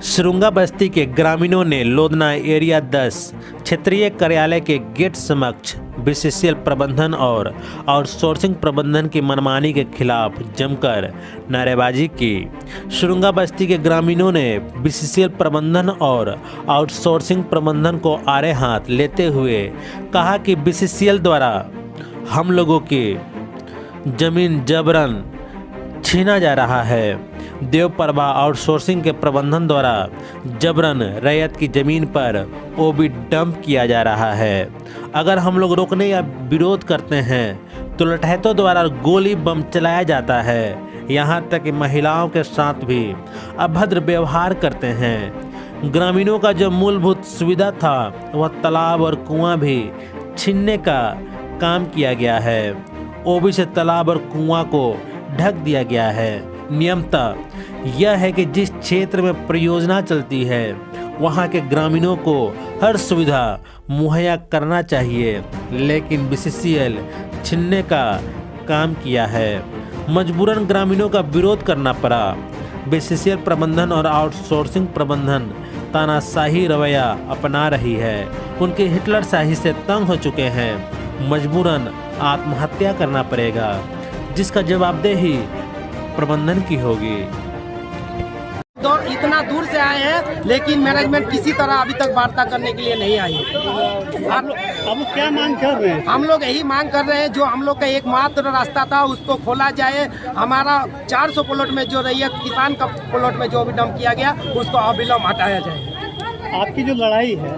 सुरुंगा बस्ती के ग्रामीणों ने लोधना एरिया 10 क्षेत्रीय कार्यालय के गेट समक्ष बीसीसीएल प्रबंधन और आउटसोर्सिंग प्रबंधन की मनमानी के खिलाफ जमकर नारेबाजी की। सुरुंगा बस्ती के ग्रामीणों ने बीसीसीएल प्रबंधन और आउटसोर्सिंग प्रबंधन को आड़े हाथ लेते हुए कहा कि बीसीसीएल द्वारा हम लोगों की जमीन जबरन छीना जा रहा है। देवप्रभा आउटसोर्सिंग के प्रबंधन द्वारा जबरन रैयत की ज़मीन पर ओबी डंप किया जा रहा है। अगर हम लोग रोकने या विरोध करते हैं तो लठैतों द्वारा गोली बम चलाया जाता है। यहाँ तक कि महिलाओं के साथ भी अभद्र व्यवहार करते हैं। ग्रामीणों का जो मूलभूत सुविधा था वह तालाब और कुआं भी छीनने का काम किया गया है। ओबी से तालाब और कुआं को ढक दिया गया है। नियमतः यह है कि जिस क्षेत्र में परियोजना चलती है वहां के ग्रामीणों को हर सुविधा मुहैया करना चाहिए, लेकिन बीसीसीएल छीनने का काम किया है। मजबूरन ग्रामीणों का विरोध करना पड़ा। बीसीसीएल प्रबंधन और आउटसोर्सिंग प्रबंधन तानाशाही रवैया अपना रही है। उनके हिटलरशाही से तंग हो चुके हैं। मजबूरन आत्महत्या करना पड़ेगा, जिसका जवाबदेही प्रबंधन की होगी। इतना दूर से आए हैं लेकिन मैनेजमेंट किसी तरह अभी तक वार्ता करने के लिए नहीं आई। अब क्या मांग कर रहे हैं? हम लोग यही मांग कर रहे हैं, जो हम लोग का एकमात्र रास्ता था उसको खोला जाए। हमारा 400 प्लॉट में जो रैयत किसान का प्लॉट में जो भी डंप किया गया उसको अविलंब हटाया जाए। आपकी जो लड़ाई है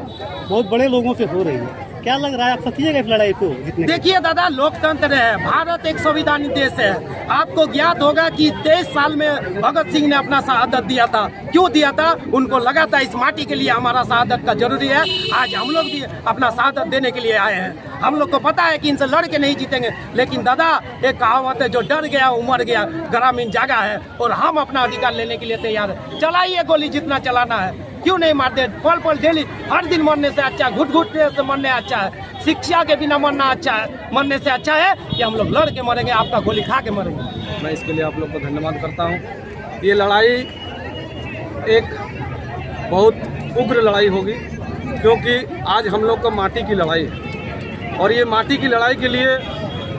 बहुत बड़े लोगों से हो रही है, क्या लग रहा है आप सचिएगा इस लड़ाई को? देखिए दादा, लोकतंत्र है, भारत एक संविधानिक देश है। आपको ज्ञात होगा कि 23 साल में भगत सिंह ने अपना शहादत दिया था। क्यों दिया था? उनको लगा था इस माटी के लिए हमारा शहादत का जरूरी है। आज हम लोग भी अपना शहादत देने के लिए आए हैं। हम लोग को पता है कि इनसे लड़ के नहीं जीतेंगे, लेकिन दादा एक कहावत है, जो डर गया उमर गया, ग्रामीण जागा है। और हम अपना अधिकार लेने के लिए तैयार है। चलाइए गोली, जितना चलाना है। क्यों नहीं मारते? पल पल डेली हर दिन मरने से अच्छा है, घुट घुट से मरने अच्छा है। शिक्षा के बिना मरना अच्छा है, मरने से अच्छा है कि हम लोग लड़ के मरेंगे, आपका गोली खा के मरेंगे। मैं इसके लिए आप लोग को धन्यवाद करता हूँ। ये लड़ाई एक बहुत उग्र लड़ाई होगी, क्योंकि आज हम लोग का माटी की लड़ाई है और ये माटी की लड़ाई के लिए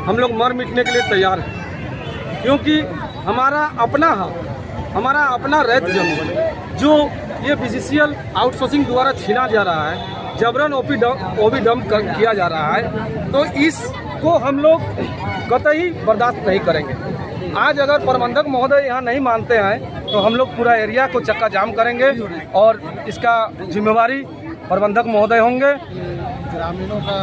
हम लोग मर मिटने के लिए तैयार हैं। क्योंकि हमारा अपना हक, हमारा अपना रैत जमीन जो ये बीसीसीएल आउटसोर्सिंग द्वारा छीना जा रहा है, जबरन ओबी डंप किया जा रहा है, तो इसको हम लोग कतई बर्दाश्त नहीं करेंगे। आज अगर प्रबंधक महोदय यहाँ नहीं मानते हैं तो हम लोग पूरा एरिया को चक्का जाम करेंगे और इसका जिम्मेवारी प्रबंधक महोदय होंगे। ग्रामीणों का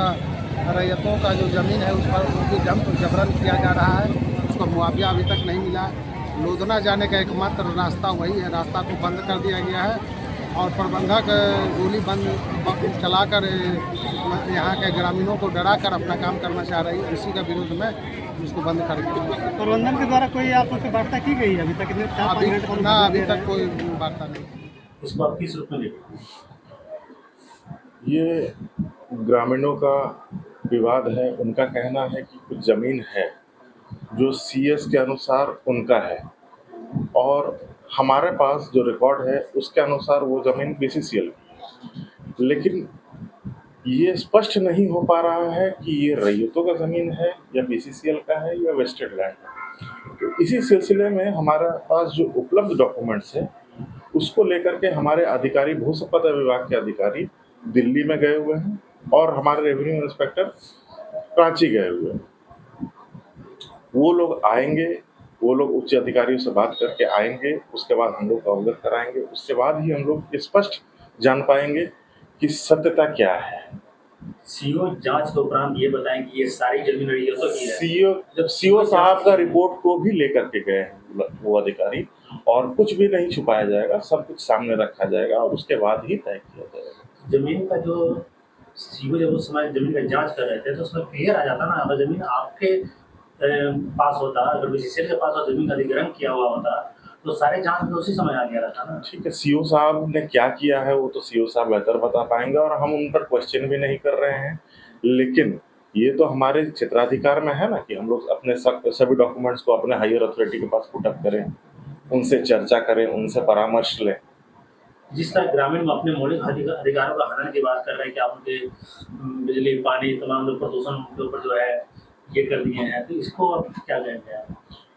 रैयतों का जो ज़मीन है उस पर ओबी डंप जबरन किया जा रहा है, उसका मुआवजा अभी तक नहीं मिला। लोधना जाने का एकमात्र रास्ता वही है, रास्ता को बंद कर दिया गया है और प्रबंधक गोली बंद चलाकर यहाँ के ग्रामीणों को डराकर अपना काम करना चाह रही है। इसी का विरोध में इसको बंद कर दिया। प्रबंधन के द्वारा कोई आपसे वार्ता की गई है अभी तक? अभी तक कोई वार्ता नहीं। इसको आप किस रूप में लेते हैं? ये ग्रामीणों का विवाद है। उनका कहना है कि कुछ ज़मीन है जो सीएस के अनुसार उनका है और हमारे पास जो रिकॉर्ड है उसके अनुसार वो ज़मीन बीसीसीएल की है। लेकिन ये स्पष्ट नहीं हो पा रहा है कि ये रैयतों का ज़मीन है या बीसीसीएल का है या वेस्टेड लैंड है। तो इसी सिलसिले में हमारे पास जो उपलब्ध डॉक्यूमेंट्स है उसको लेकर के हमारे अधिकारी, भू संपदा विभाग के अधिकारी दिल्ली में गए हुए हैं और हमारे रेवेन्यू इंस्पेक्टर रांची गए हुए हैं। वो लोग आएंगे, वो लोग उच्च अधिकारियों से बात करके आएंगे, उसके बाद हम लोग को अवगत कराएंगे। उसके बाद ही हम लोग स्पष्ट जान पाएंगे कि सत्यता क्या है। सीओ जांच के उपरांत ये बताएं कि ये सारी जमीन रैयतों की है। सीओ साहब का रिपोर्ट को भी लेकर के गए हैं वो अधिकारी, और कुछ भी नहीं छुपाया जाएगा, सब कुछ सामने रखा जाएगा और उसके बाद ही तय किया जाएगा। जमीन का जो सीओ जब उस समय जमीन का जांच कर रहे थे तो उसमें क्लियर आ जाता ना, अगर जमीन आपके पास होता, अगर बीसीसीएल के पास जमीन का अधिग्रहण किया हुआ होता तो सारे जांच में उसी समय आ गया रहता ना। ठीक है, सीओ साहब ने क्या किया है वो तो सीओ साहब बेहतर बता पाएंगे और हम उन पर क्वेश्चन भी नहीं कर रहे हैं। लेकिन ये तो हमारे क्षेत्राधिकार में है ना कि हम लोग अपने सभी डॉक्यूमेंट्स को अपने हायर अथॉरिटी के पास पुट अप करें, उनसे चर्चा करें, उनसे परामर्श लें। जिस तरह ग्रामीण में अपने मौलिक अधिकारों का हनन की बात कर रहे हैं कि आप उनके बिजली पानी तमाम जो प्रदूषण के ऊपर जो है ये कर दिए हैं, तो इसको आप क्या कहेंगे आप?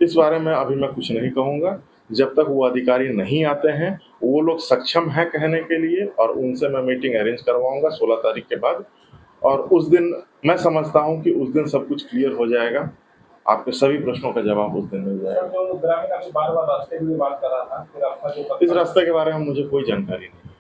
इस बारे में अभी मैं कुछ नहीं कहूँगा। जब तक वो अधिकारी नहीं आते हैं, वो लोग सक्षम हैं कहने के लिए, और उनसे मैं मीटिंग अरेंज करवाऊंगा 16 तारीख के बाद, और उस दिन मैं समझता हूं कि उस दिन सब कुछ क्लियर हो जाएगा। आपके सभी प्रश्नों का जवाब उस दिन मिल जाएगा। जो ग्रामीण आपसे बार-बार रास्ते की बात कर रहा था, फिर आपका जो इस रास्ते के बारे में मुझे कोई जानकारी नहीं।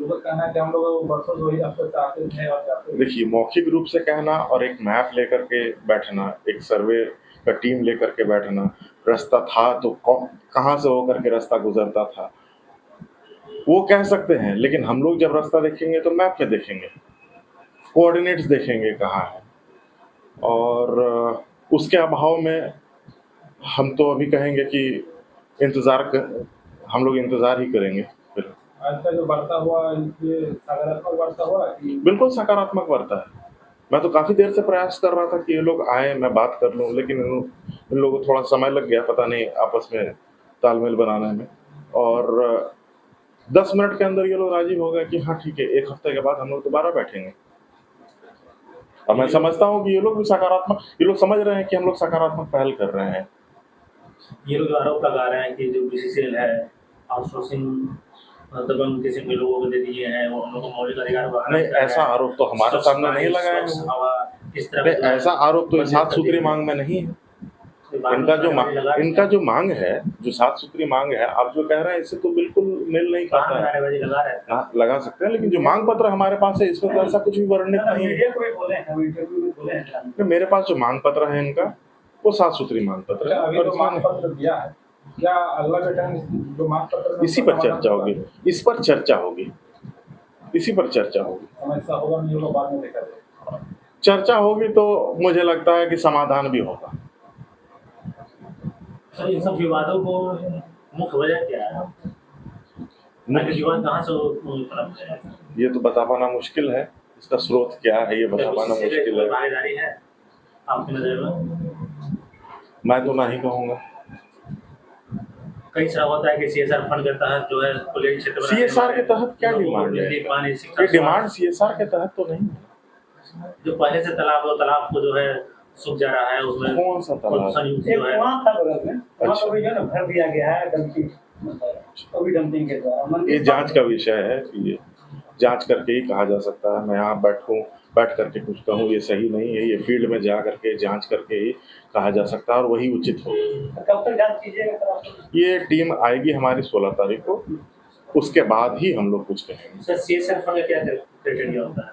लोगों का कहना है कि हम लोग बरसों से वही रास्ते चाहते थे और चाहते हैं। देखिए, मौखिक रूप से कहना और एक मैप लेकर के बैठना, एक सर्वे का टीम लेकर के बैठना, रास्ता था तो कहाँ से होकर के रास्ता गुजरता था, वो कह सकते हैं, लेकिन हम लोग जब रास्ता देखेंगे तो मैप पे देखेंगे, कोऑर्डिनेट्स देखेंगे कहाँ है, और उसके अभाव में हम तो अभी कहेंगे कि हम लोग इंतज़ार ही करेंगे। फिर आज का जो बढ़ता हुआ ये सकारात्मक बढ़ता हुआ कि बिल्कुल सकारात्मक बढ़ता है। मैं तो काफ़ी देर से प्रयास कर रहा था कि ये लोग आए, मैं बात कर लूँ, लेकिन इन लोगों को थोड़ा समय लग गया, पता नहीं आपस में तालमेल बनाने में, और 10 मिनट के अंदर ये लोग राजी हो गए कि हाँ ठीक है, 1 हफ्ते के बाद हम लोग दोबारा बैठेंगे। और मैं समझता हूँ कि ये लोग भी सकारात्मक, ये लोग समझ रहे हैं कि हम लोग सकारात्मक पहल कर रहे हैं। ये लोग आरोप लगा रहे हैं कि जो बीसीसीएल है आउटसोर्सिंग दबंग किसी के लोगों को दे दिए हैं, वो हम लोग को मौलिक अधिकार का हनन नहीं, कर रहे हैं। ऐसा आरोप तो हमारे सामने नहीं लगाया स्वच्छ है। हवा इस तरह नहीं, का ऐसा आरोप तो मंजूर 7 कर सूत्री दिए। मांग में नहीं है। इनका इनका जो मांग है, जो 7 सूत्री मांग है, आप जो कह रहे हैं इससे तो बिल्कुल मेल नहीं खाता है। नारेबाजी लगा रहे हैं। हाँ, लगा सकते हैं, लेकिन जो मांग पत्र हमारे पास है इसमें तो ऐसा कुछ भी वर्णित नहीं है। मीडिया को भी बोले हैं, इंटरव्यू में बोले हैं। नहीं, मेरे पास जो मांग पत्र है इनका, वो 7 सूत्री मांग पत्र है, अभी और तो इसमें मांग पत्र दिया है, क्या अगला बैठक जो मांग पत्र इसी पर चर्चा होगी, इस पर चर्चा होगी, इसी पर चर्चा होगी। समस्या होगा नहीं होगा बाद में देखा जाएगा। चर्चा होगी तो मुझे लगता है कि समाधान भी होगा। सर, इन सब विवादों को मुख्य वजह क्या है? मुख्य विवाद कहाँ से उपलब्ध है? ये तो बता पाना मुश्किल है, इसका स्रोत क्या है ये बता पाना मुश्किल है। भागीदारी है आपकी नजर में? मैं तो नहीं कहूँगा। कई सारा होता है कि सीएसआर फंड के तहत जो है खुले क्षेत्र बनाने सीएसआर के में तहत क्या लोगों को डिमांड है? बिजली, पानी, शिक्षा, ये डिमांड स्वास्थ्य, सीएसआर के तहत तो नहीं है। जो पहले से तालाब को जो है सूख जा रहा है, उसमें कौन सा तालाब? प्रदूषण युक्त जो है वहाँ था बगल में, वहाँ अच्छा। तो भी जो है ना भर दिया गया है डंपिंग, तो भी डंपिंग के द्वारा ये जांच का विषय है, ये जांच करके ही कहा जा सकता है। मैं यहाँ बैठ करके कुछ कहूँ ये सही नहीं है। ये फील्ड में जा करके जांच करके ही कहा जा सकता है, और वही उचित होगा। कब तक जांच कीजिएगा सर आप? ये टीम आएगी हमारी 16 तारीख को, उसके बाद ही हम लोग कुछ कहेंगे। सर सीएसआर फंड का क्या क्राइटेरिया होता है?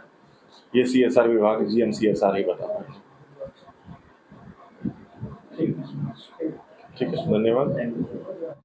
ये सीएसआर विभाग GM-CSR ही बता रहे हैं। ठीक है, धन्यवाद। Thank you.